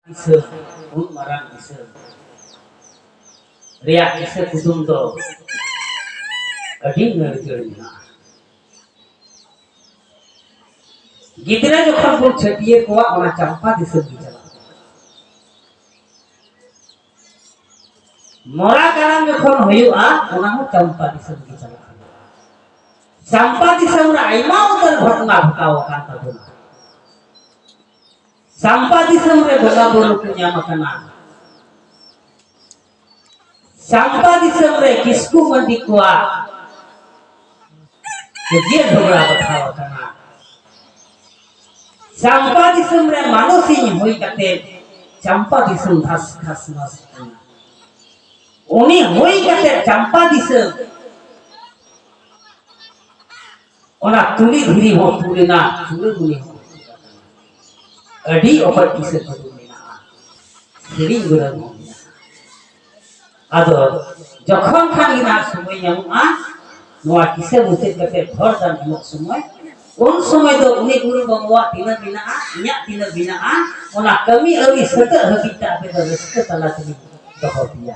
Kisah un marang kisah reak kisah kudung do adi ngerjeur meunang gidra jokhan bun chatiye kowa ona campa diseur bicara mora karam jokhan huyu'a ona hon campa diseur bicara campa diseur aima utar ghatna ghatawan tabuna Sampah di semre boga bolu punya makanan. Sampah di semre kisku mandi kuat. Kejian boga bethawa kana. Sampah di semre manusia hoi kate campa di sem khas khas nas kana. Uni hoi kate campa di sem. Ona tuli dhiri ho tulina tuli guni ho. Adi opat kisah kudu mena'a sering gurang mena'a ado jokhon khan ina somoy nyamu'a noa kisah mucet kate ghor dan emok somoy un somoy do uni guru bangwa tina bina'a inya tina bina'a ona kami awi seta habita ape do reska tala tini doho dia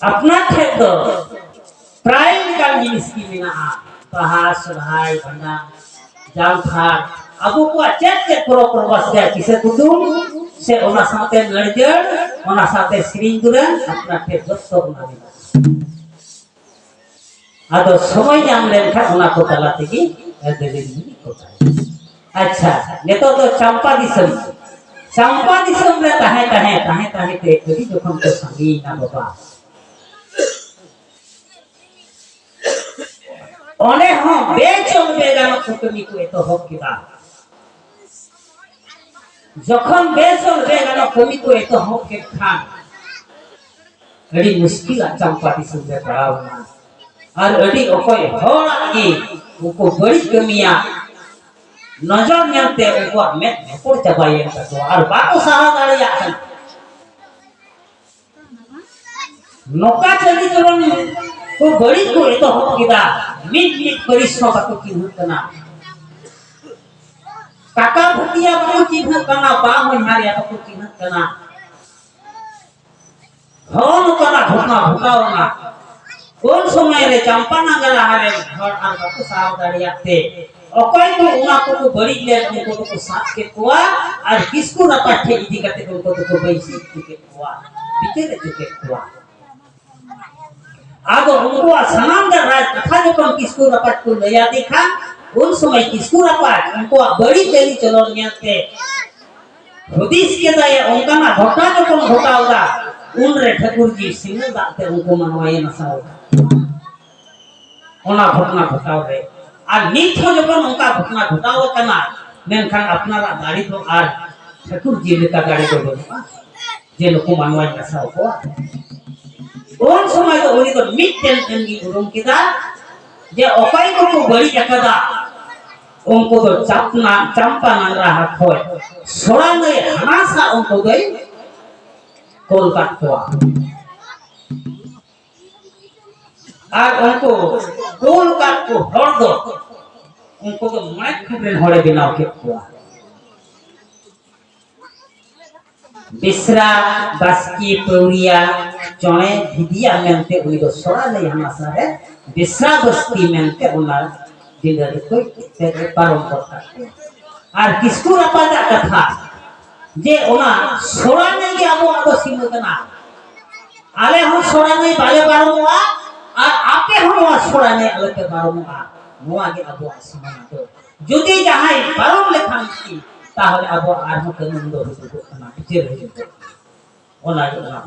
apna thek do pray kan jinis ki mena'a paha surhai banda jam khar Abu ko cek pro wasda kisah kudung se ona sate ngerjeur ona sate sering duran apna ke dosor nabi ado সময় জানলেন খা ona ko tala tegi edeli kota acha neto to campa disem le tahe te kedi jokhon to sangi na baba one ho bechong begano kutumi ko eto hok kita যখন basal বেগানো কমিতো এত হকে খান এডি মুশকিল চাম্পা দিসুবে পড়াও না আর এডি অকয় হড় আগে উকো বড়ি কমিয়া নজর নিতে উকো মে পড় চাবাইয়ে তো আর বাকো সারা দাঁড়িয়ে আছেন নকা চলি চলন কো বড়ি কো এত হকিদা মিট পরিশ্রম বাকো কি হতনা Kakak buktiya baru cinta karena bangun hari aku cinta karena hon karena buka na kon somai re campa nagala hare hor ar aku saw dari akte okai ko una ko bari le ko ko sat ke kuwa ar kisku dapat the idi kate ko ko baisi ke kuwa bitere ke kuwa ago unko sanam da raj katha jokon kisku dapat ko leya dekha उन समय किसको रपाट उनको बड़ी तेली चलो नियते हदीस के दाया उनका ना घटा जो कौन घटा होगा उन रे ठाकुर जी सिंह दाते उनको मनवाए ना साओ उना घटना घटाओ रे और नीच हो जो कौन उनका घटना घटाओ करना मेंखान अपना गाड़ी तो आर ठाकुर जी लेका गाड़ी तो बोलूँगा जे लोग को मनवाए ना साओ को उन समय तो उन्हीं को मीट तेल तेंगी उरुम किदा जे ओपाई को बड़ी जगदा उनको तो चंपा नंगरा हाथ होय सोड़ा में हनासा उनको गई कोलकाता और उनको कोलकाता को हर दो उनको तो मैं खुबरे हरे बिनाव के हुआ बिसरा बास्की पौरिया चौने भिदिया मेंते उन्हीं को सोड़ा में हनासा है बिसरा बस्ती मेंते उन्हार दिलर कोई तेरे परंपरा और किसको रपादा कथा जे ओना सोड़ा नहीं आबो आबो सिमतना आले हम सोड़ा नहीं बाले बारमुआ और आपे हम सोड़ा नहीं आले के बारमुआ मोआ के आबो सिमना तो যদি যাহাই বারম লেখান কি তাহলে আবো আর হতে নন্দ হতে না পিছে রয়ে যেত ওনা ওনা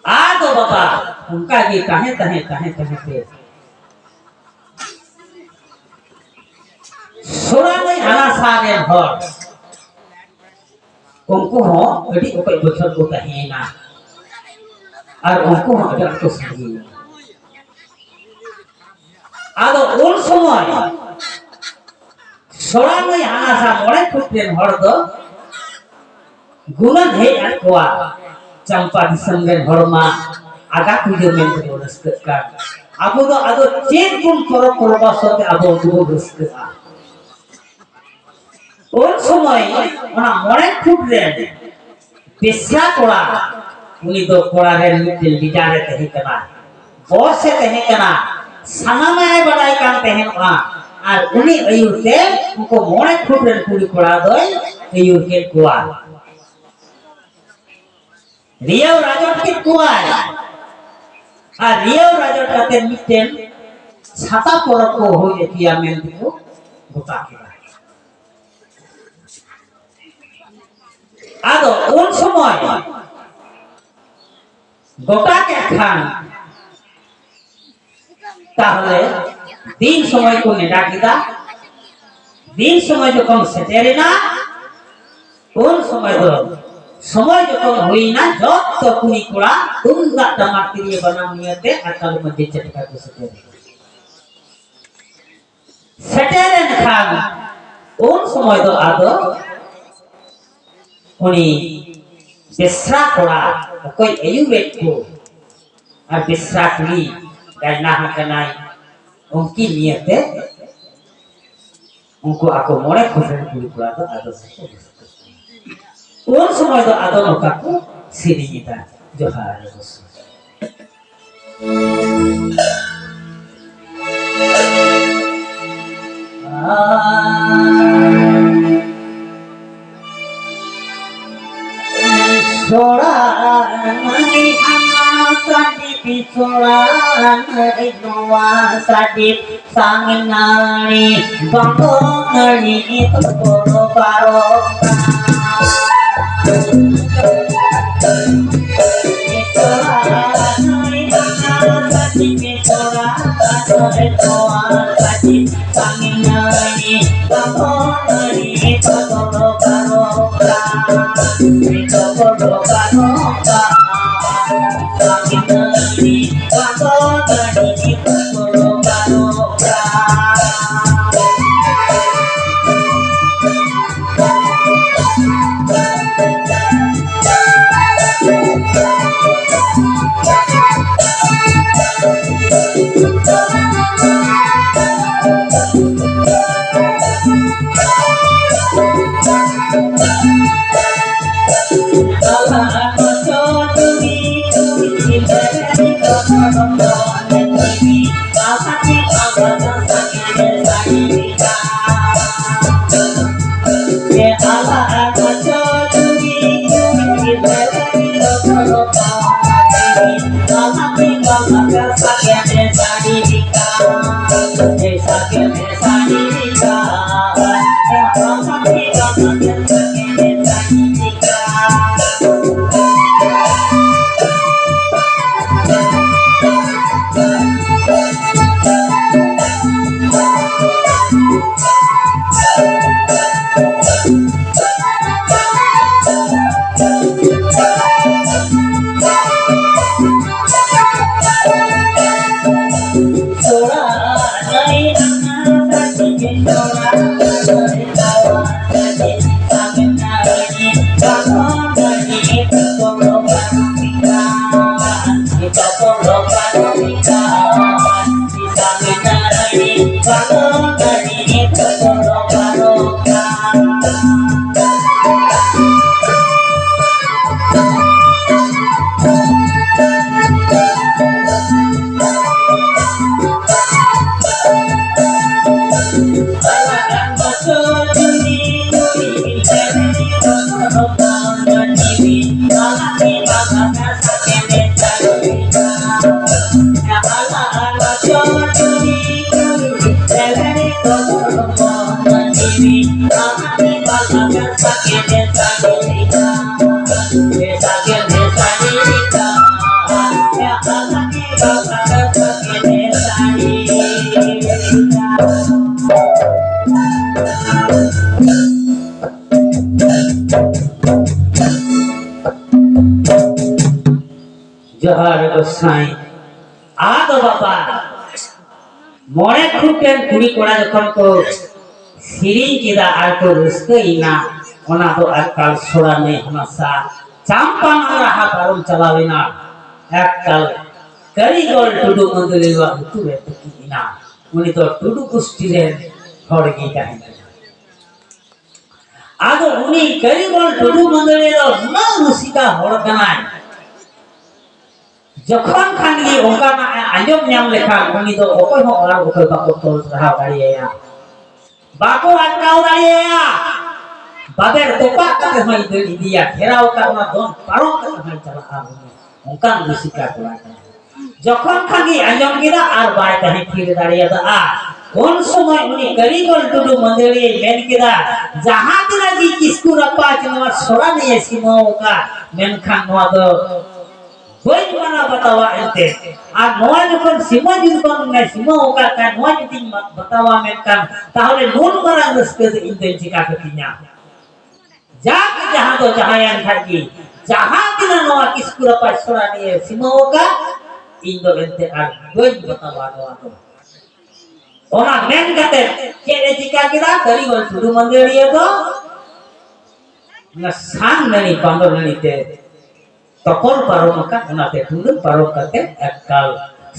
आदो बाबा उनका ये कहे पे सोरा नहीं आना सारे भर उनको हो अड़ी कोई बचर को कहे ना और उनको हो अगर तो सही आदो उन समय सोरा नहीं आना सा मोड़े कुत्ते भर दो गुना है अकवा Campa disembel horma agak pujo men teruskan. Abu do ado cek pun korok basot abo dulu bersekat. उन समय ओना मोरे फुट रे बेसरा कोड़ा उनी दो कोड़ा रे मिटिल लिजारे तहे कना बॉस तहे कना सानामाय बड़ाई कान तहे आ और उनी अयुते उनको मोरे फुट रे कुड़ी कोड़ा दोय अयुर के कुआ रियो राजट के कुआ और रियो राजट काते मिटेन छाता परब को हो जेतिया मेन दिको गोटा के आदो उन समय गोटा के खान ताहले दिन समय को नेडा किदा दिन समय যখন সেটেরে না কোন সময় তো সময় যখন হই না যত কুনি কোড়া তুমদা টামাক দিয়ে বানাম নিয়তে আকাল মধ্যে চটকা को সেটেরে খান কোন সময় তো আদো उनी बेसरा कोड़ा कोई अयुबेट को और बेसरा कुली गाजना हकनाई उनकी नियते उनको आको मोरे खुशन कुली कोड़ा तो आदो से उन समय तो आदो नोका को सीधी गीता जो हारे बस Sola nai hama sadip sola nai noa sadip sangin nari bangko nari itu poro paroka sola nai hama sadip sola nai noa sadip sangin nari bangko nari itu poro paroka itu poro paroka sangin nari bangko nari itu poro paroka जोहार गोसाई आदो बाबा मोरे खुटेन कुड़ी कोड़ा जखन को सिरिंग किदा are को रस्कइना ओना तो आजकल soda ने हमेशा चांपा रहा पारम चलावेना एकल करिगोल टुडू मंदलेवा तुरे तकिना उनी तो टुडू कुष्टी रे हड़ गई ताही आदो उनी करीबन टुडू मंडली रो ना रुसिका होड़ कनाय जखन खानगी ओका ना आंजम ᱧᱟᱢ लेखा उनी दो ओकोय हो और ओकोय बाको तोल रहा दाड़िया बाको अटकाव दाड़िया बाबेर तोपा कते होय दड़ी दिया घेराव का ना दोन पारो कते होय चला ओका रुसिका कोड़ा जखन खानगी आंजम गिदा आर बाय तहे फिर दाड़िया दा उन समय उनी करीबन टुडू मंडली मेन किदा जहां तिना जी किसकु रपा नवा सोरा नहीं सीमा ओका मेनखान नवा दो कोई माना बतावा एते आ नवा जखन सीमा जुदन ने सीमा ओका का नवा जुदी बतावा मेनखान ताहले नून मारा रस्के इन चिका कतिnya जाक जहां दो जहां खागी जहां तिना नवा किसकु रपा सोरा नहीं सीमा ओका इन दो एते आ कोई बतावा नवा दो ओना मेन कते चेले चिका किदा करीबन टुडू मंडली दो न सान ननी पांदो ननी ते तकल पारो मका ओनाते टुडू पारो कते एककाल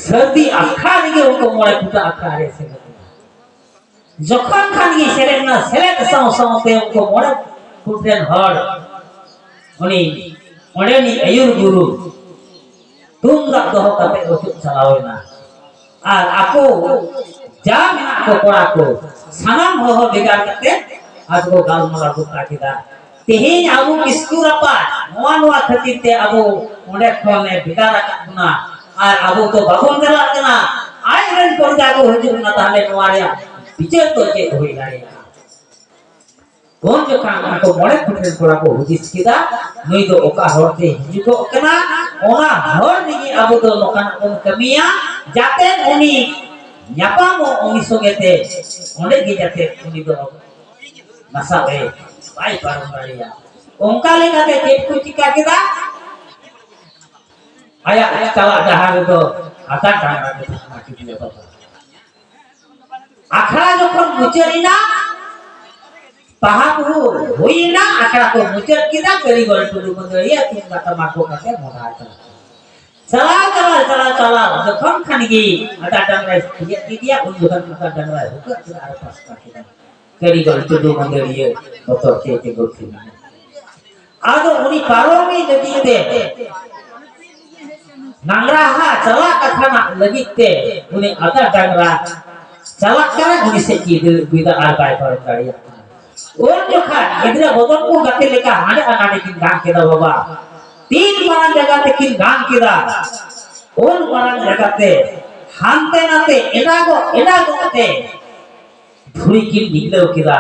सर्दी आखा लगे उनको मोय पुटा आखा रे से जखन खानगी सेरेना सेलेट साव सावते उनको मोय पुटेन हड़ उनी ओडेनी अयुर गुरु तुमदा दोह कते उचु चलावेना आर आको जा मेना को कोड़ा को सानाम हो बेगार कते आज को गाल मला को काटिदा तेहेन आबो किसकु रपा नवा नवा खातिर ते आबो ओंडे खने बेगार काटना आर आबो तो बाबन दला कना आय रन परदा को हजुना ताले नवा रे विचार तो के होई लारे कोन जो काम को मोड़े फुटन कोड़ा को हुदिस किदा नई दो ओका होते हिजुको कना ओना हर निगी आबो तो लोकान को कमिया जाते उनी nyapamo umi sogete onde gi jate uni do masa be bai parang baria ongka le kate tet ku cika kita aya cala dahar do ata dahar do mati dia papa akhara jokhon mucerina paham huina akhara ko mucer kita keri gol tudu mandaliya tin kata mako kate moda चला जखन खानगी ada dangrai dia unjukan maka dangrai buka tidak ada pas kita keri gol tudu mandaliya motor ke gokil ado uni paromi jadi de nangraha cala kathana legite uni ada dangra cala kara uni seki bida arbai par kariya और जो खा इधर बदन को गति लेकर हाने आने की गांव के दा बाबा तीन बार जगह ते किन गांव के दा और बार जगह ते हानते नाते एना को ते धुरी किन निकले के दा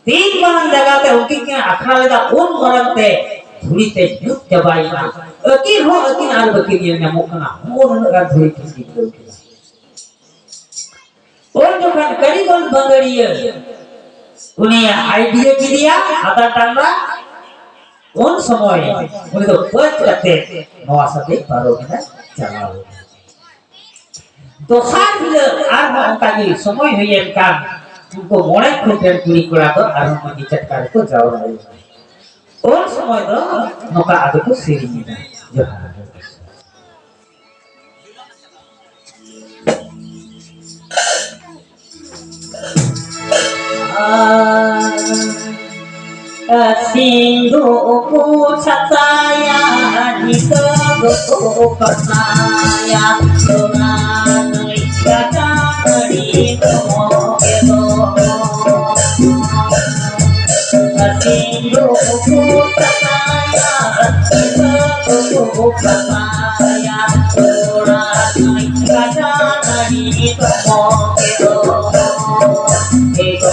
तीन बार जगह ते उनकी के अखरा लेदा उन बार ते धुरी ते युद्ध जबाई ना अकिन आर बकी ने मुकना और का धुरी किन निकले के दा और जो खा करीबन बंगड़िया उन्हें आइडिया की दिया आता टांगा उन समय उन्हें तो बच करते नवासते पारो के ना चलाओ तो साथ ही आर उनका ये समय है ये काम उनको मोड़े खुदेर पूरी करा तो आर उनको निचट कर तो जाओ रहे उन समय तो नौका आगे को सीरी में जो Sindhu ku sataya dikego pasaya donai kata di kemokedo Sindhu ku sataya dikego pasaya donai kata di kemokedo Itu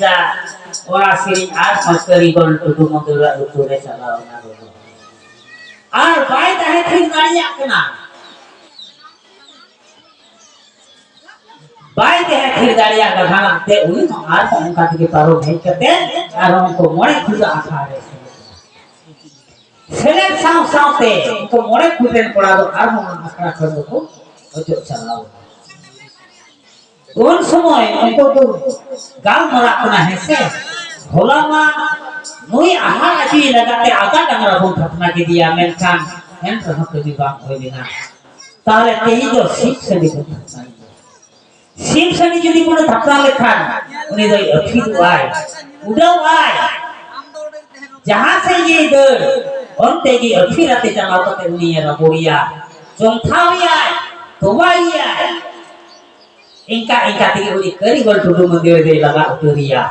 दा ओरा सिरी आर मस्करी गोल टुडू मंदुरा उतुरे चलाओ ना गोलो आर बाय ताहे ठीक गाड़िया कना बाय ताहे ठीक गाड़िया गधाना ते उनी आर उनका के पारो नहीं करते आर उनको मोड़े खुदा आखा रे सेलेक्ट साउ साउते उनको मोड़े खुदेन पड़ा दो आर हम आखड़ा कर दो को ओजो चलाओ उन समय उनको तो गाल मरा कना है से होला मा मुई आहा अजी लगाते आगा डंगरा बोल थपना के दिया मेनखान एन रह के विभाग होय बिना ताले तेही जो सीप से देखो सीप से যদি কোনো थपना लेखान उनी दो अफिद आय उड़ाव आय जहां से ये दर onte gi अफिराते चलाओ कते उनी रबोरिया जोंथाविया तोवाइया इनका इनका तिगे उनी करी गोल टुडू मंदिर दे लगा उतरिया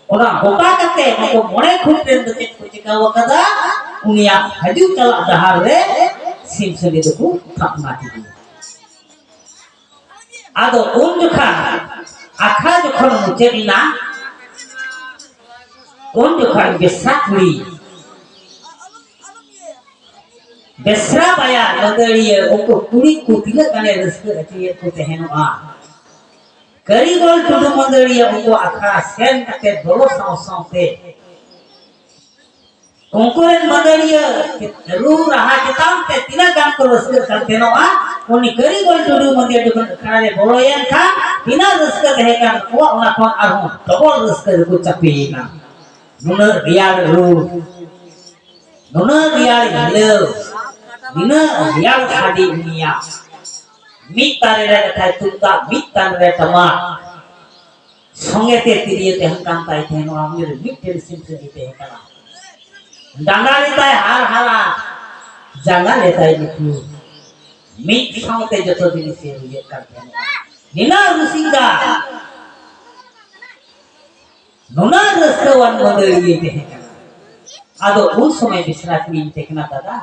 ओना गोटा कते उनको मोड़े खुटेन दते चिका वकदा उनिया हजू चला दहार रे सिम सली दको थपना की आदो उन जुखा आखा जुखन मुचेरिना उन जुखा बेसाकुड़ी बेसरा बाया नगरिया उनको कुड़ी को तिलक कने रस्ते अचिए को तेहनुआ करीगोल टुडू मंदरिया उनको आखा सेन के दोलो साउ साउते उनकोरेन मंदरिया रू रहा किताब ते तिना गाम को रस्ते करते नोआ उनी करीगोल टुडू मंदिर जो खाने बोलोयन था बिना रस्ते रहेगा वो उना कोन आरहु डबल रस्ते को चपीना नुना रियाल रू नुना रियाल हिलो नुना रियाल खादी दुनिया मित तारे रे कथा तुमका मित तारे रे तमा संगे ते तिरिये ते हंकाम ताई थे नो आमिर मित तेल सिम से दीते हैं कला डांगा लेता है हार हारा जांगा लेता है निकलू मित साउते जतो दिन से ये करते हैं निना रुसिंगा नुना रस्तवन मंदरिये ते हैं आदो उन समय बिसरा क्लीन टेकना दादा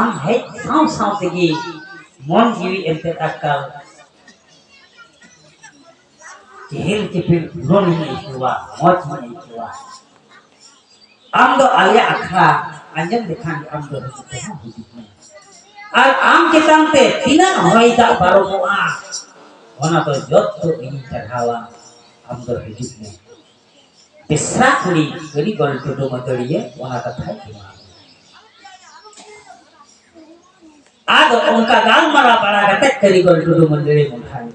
आम है साउ साउते की मन जीवी एंते अक्कल हिल चिपिल रोन नहीं हुआ मौज नहीं हुआ आम दो आलिया अखरा अंजन दिखान आम दो होते हैं और आम के तंते तीना होइदा बारो मोआ वना तो जत तो इन चढ़ावा आम दो हिजुत में बिसराकुड़ी गरी गोल टुडू मंदरिये वना कथा है आदो उनका गाल मरा बड़ा गते करीगोल टुडू मंदिरे मुठाई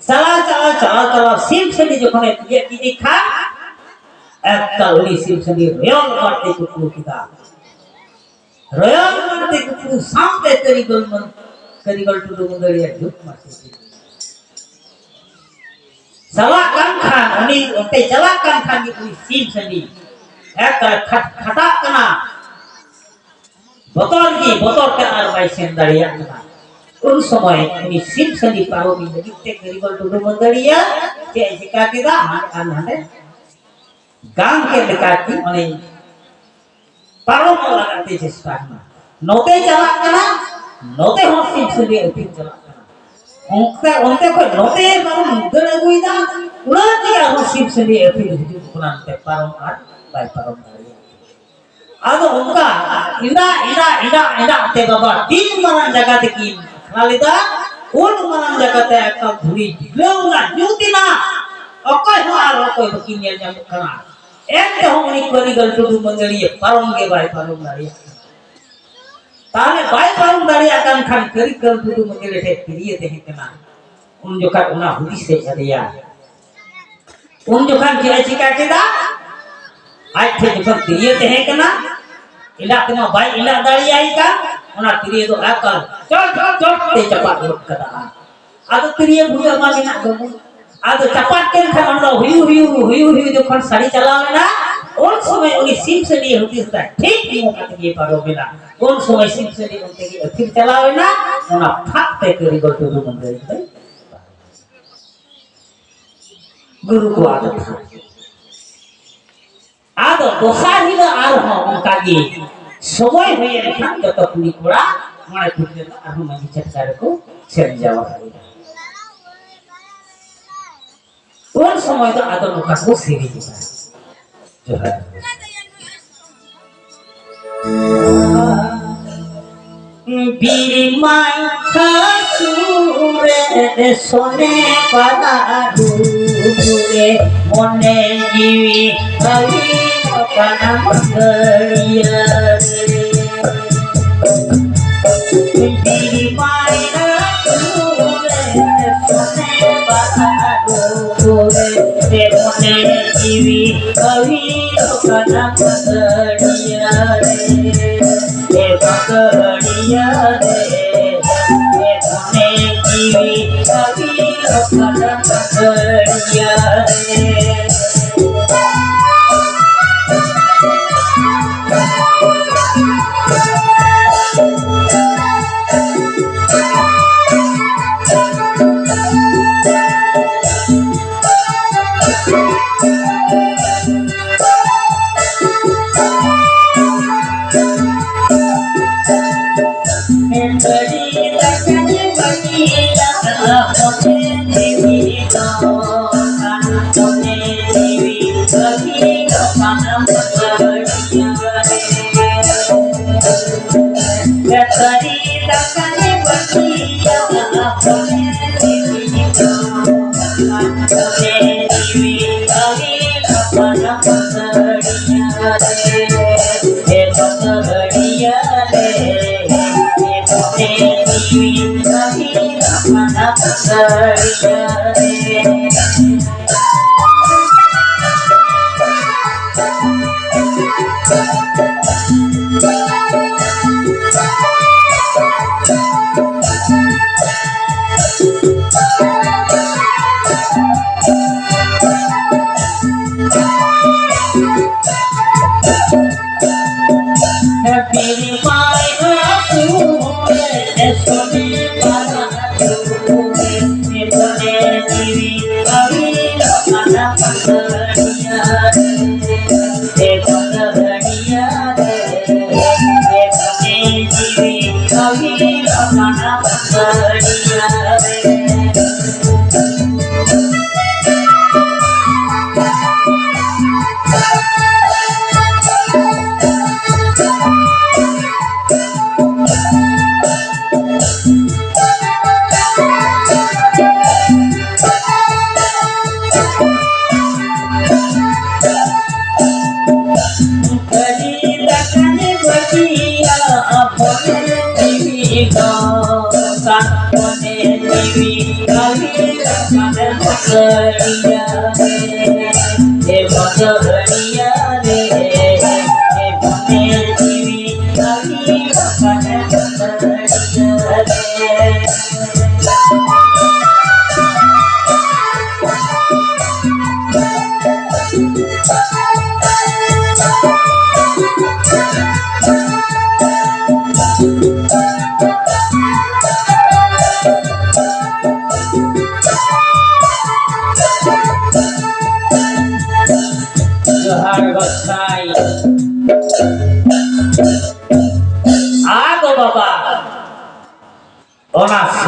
चला चला चला चला सिम से जो कोने ये की दिखा एक उनी सिम से रोयल मारते कुकू किता रोयल मारते कुकू सामने करीगोल टुडू मंदिरे दुख मारते चला कान खान उनी उते चला कान खान की पूरी सिम से एक खटा कना बतौर के आरवाई सेंदरिया उन समय ini sim seni paro mi jadi tek dari gol tudu mandariya ke jika kita hande gang ke dekati oleh paro lagate chesta karna note chala kana note ho sim seni uti chala kana onte ko note paro mudra guida una dia ho sim seni uti hidup kunan te paro ar bai paro आदो उनका इंदा ते बाबा तीन मरण जगह ते की खालिदा उन मरण जगह ते एक धुरी दिलौना जुतिना अकय हो आर अकय बकिनिया जम कना एक ते हमनी करीगल टुडू मंगलिए पारोंगे बाय पारों दारिया ताले बाय पारों दारिया कान खान करीगल टुडू मंगले ते तिरिये ते कना उन जोका उना हुदी से अदिया उन जोका के चिका केदा आज थे जब तिरिये ते है कना इला कना बाय इला दाड़ी आई का उना तिरिये तो आकर चल ते चपाट लुट कदा आदो तिरिये भुया मागे ना गमु आदो चपाट के खा उना हुई जो खन साड़ी चलावे ना उन समय उनी सिम से लिए होती था ठीक नहीं होता ये पारो बिना उन समय सिम से लिए उनके लिए फिर चलावे ना उना फाक ते करी गो तो मंदिर पे गुरु को आदत था आदो दोसाहिला आर हो उनका की समय हुए खान जत पुरी कोड़ा माने खुदे आरु मानी चटकार को सेन जावा उन समय तो आदो नुका को सीरी दिया जो है बिरिमाय खासुरे सोने पदारुरे मोने जीवी कवि अपना मंगलिया बिरिमाय खासुरे सोने पदारुरे मोने जीवी कवि अपना मंगलिया पकड़िया रे धने जीवी कभी अपना पकड़िया रे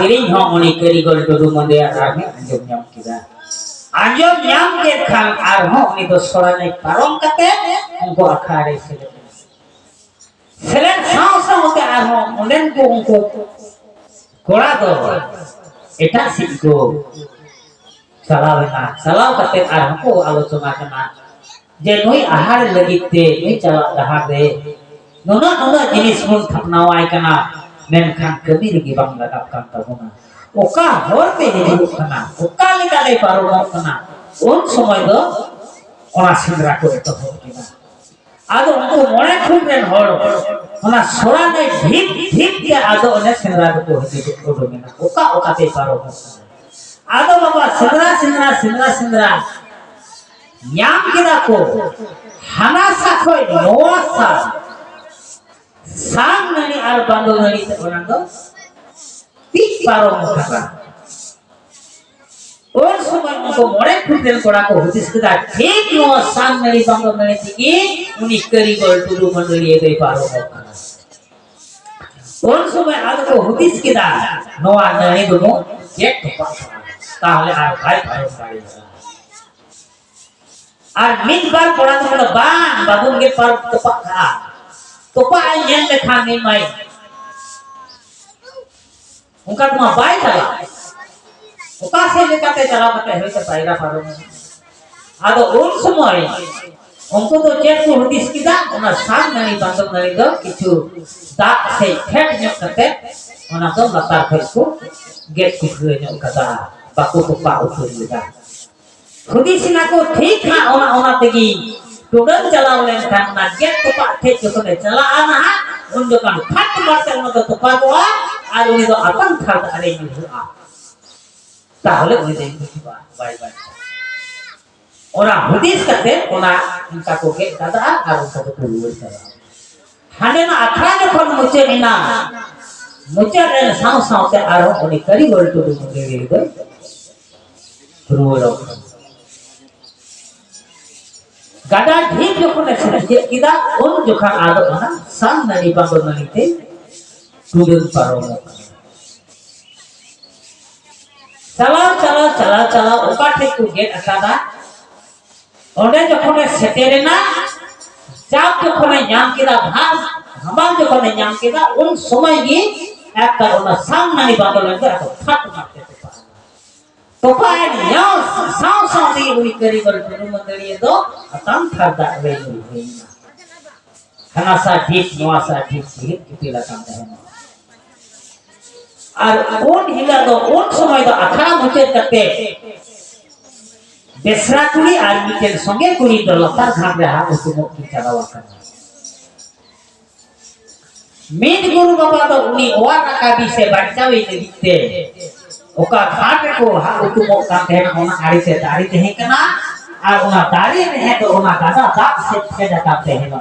Sering hong uni kerigol dulu mendia rame anjom nyam kita anjom nyam ke kang arho ni to sorane parong kate ungko akhare selen sao sao te arho unen ko ungko kora to eta sikko salawena salaw kate arho ko alocona kana je noi ahar lagite ni chala dahar de nona jinis mun thapnawai kana menkan kami lagi bang lagapkan tabuna oka hor pe hidup kana oka likale paromok kana un somoy do ona sindra ko eto hokina ado unko mone khunren hor ona sorane dhip ke ado one sindra ko hidup odogina oka te paromok ado baba sindra nyam kida ko hanasa khoi noasa sang nani ar bando nani orang tu pik parong kata और समय उनको मोड़े खुदल कोड़ा को होती सकता ठीक no sang nani bando nani tinggi उन्हीं करी गोल टुडू मंडली ये दे पारो और समय आदो को होती सकता नोआ nani दोनों एक तो पास ताहले आर भाई पारो Ar min bar koran ko ban babun ge par topak ka topak ay nyen le khan ni mai उनका तुम बाई चला उका से लेकर चला बता है तो पायरा पारो आदो उन समय उनको तो चेक को हदिस किदा उना सान नहीं बांधो नहीं दो किछु दाग से ठेक न्योक करते उना तो लतार फेस को गेट को न्योक कदा बाको तो पा उठो लिदा हदिस ना को ठीक ना उना उना तेगी टुडन चला उले kan na get to pa thek ko ne chala ana un do kan phat marte uno to pa ko আর উনি তো আপন খাদ আরে নিহু আ তাহলে উনি দেখবা বাই বাই ওরা হুদিস করতে ওনা ইনকা কোকে দাদা আর উনকা তো পুরুষ করা হানে না আখড়া যখন মুচে নিনা মুচে রে সাউ সাউতে আর উনি করি বলতো মুগে গেল পুরুষ গাডা ঠিক যখন আছে কিদা কোন যখন আদো না সাম নানি বাঙ্গো নানিতে Turun paroma. Cala ukat itu get akada. Ode jokone seterena, jab jokone nyam kita bhag, hamal jokone nyam kita un somay gi ekta ona sang nani badal lagde ato phat marte topa. Topa nyao sao di uni kari bar turu mandari do atam tharda rei heina. Hanasa dik nuasa dik kitila kanda hai. আর কোন হিলা তো কোন সময় তো আখাড়া মুচে করতে বেসরা কুড়ি আর মিটের সঙ্গে কুড়ি তো লতার ঘাট রে হাত উঠে কি চালাওয়া করে মিট গুরু বাবা তো উনি ওয়া টাকা দিছে বাচ্চাওই দিতে ওকা ঘাট को হাত উঠে মত কাতে না ওনা আড়িতে দাড়িতে হে কেনা আর ওনা দাড়ি রে তো ওনা দাদা দাঁত সে ফেডা কাতে হে না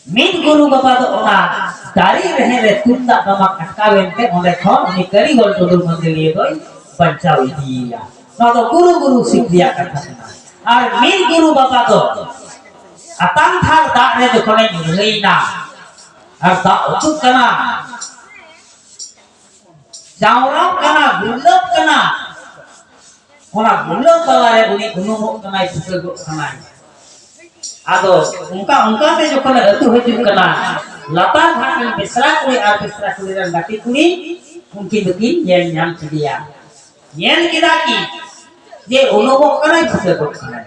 मिट गुरु बाबा तो ओना दारी रहे रे तुंदा दमा अटकावेंते ओने खन उनी करी गोल टुडुर मंदिर लिए गई बचावी दिया ना तो गुरु सीख दिया कथा और मिट गुरु बाबा तो अतम था दा रे जो कोने निलेना और दा उतु कना जावराव कना गुल्लब कना ओना गुल्लब बाबा रे उनी गुनुमो कना इसे गो कना आदो उनका ते जो कोने अतु हजु कना लता घाट में बिसरा कोई आ बिसरा कोई रन बाटी कुड़ी उनकी दुकी ये नाम चिड़िया ये किदा की ये अनुभव कना फसे को कना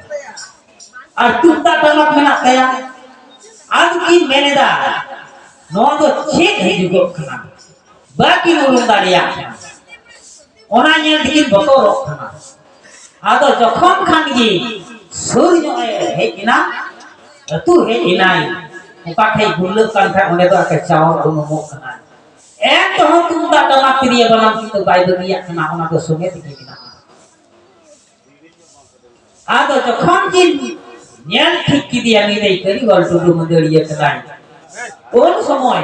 और तुता टमक में ना कया आज की मेनेदा नो तो चेक हजु को कना बाकी नुरुं दाड़िया ओना ये दिकी बको रो कना आदो जखन खान गी सूर्य है किना तू है इनाई उका थे गुल्ल kan था उन्हें तो आके चावल उन्होंने कना एक तो हम तुम ता टमा क्रिया बनाम की तो बाई बगिया कना ओना तो सुने दिखे किना आदो तो खन की न्यान ठीक की दिया नहीं दे करी गोल टुडु मंदिरिया कना उन समय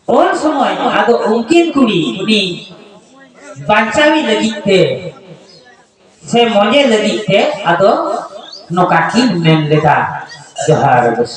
उन समय आदो उनकिन कुड़ी उनी बांचावी लगी थे से मजे लगी थे आदो नोकाकी मेन लेदा जोहार बस